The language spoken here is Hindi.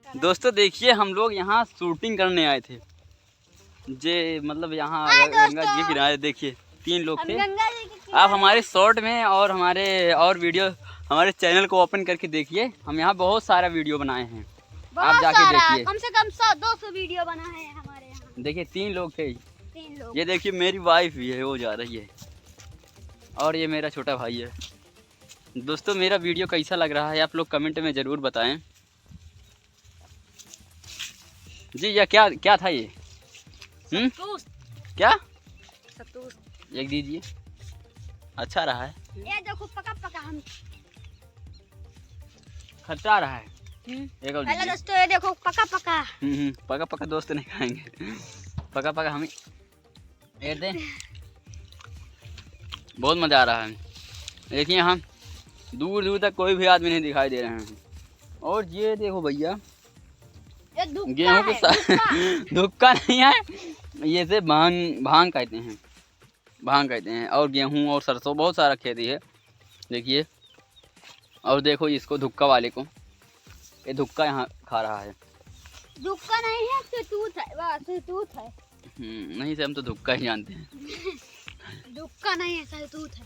दोस्तों देखिए हम लोग यहाँ शूटिंग करने आए थे मतलब यहाँ गंगा जी के किनारे। देखिए 3 लोग थे। आप हमारे शॉर्ट में और हमारे और वीडियो हमारे चैनल को ओपन करके देखिए। हम यहाँ बहुत सारा वीडियो बनाए हैं, आप जाके देखिए। कम से कम 100-200 वीडियो बनाए हैं हमारे यहाँ। देखिए 3 लोग थे। 3 लोग। ये देखिए मेरी वाइफ भी है, वो जा रही है, और ये मेरा छोटा भाई है। दोस्तों मेरा वीडियो कैसा लग रहा है आप लोग कमेंट में ज़रूर बताएं। जी या क्या था ये? क्या एक दीजिए, अच्छा रहा है। ये देखो पका हम खट्टा रहा है। एक और हेलो दोस्तों, ये देखो पका पका दोस्त नहीं खाएंगे। पका हमें ये दे। बहुत मज़ा आ रहा है। देखिए यहाँ दूर तक कोई भी आदमी नहीं दिखाई दे रहे हैं। और ये देखो भैया गेहूँ के साथ धुक्का नहीं है, ये से भांग कहते हैं। और गेहूँ और सरसों बहुत सारा खेती है। देखिए और देखो इसको धुक्का वाले को, ये धुक्का यहाँ खा रहा है। धुक्का नहीं है, शहतूत है। वाह शहतूत है। नहीं से हम तो धुक्का ही जानते हैं। धुक्का नहीं है, शहतूत है।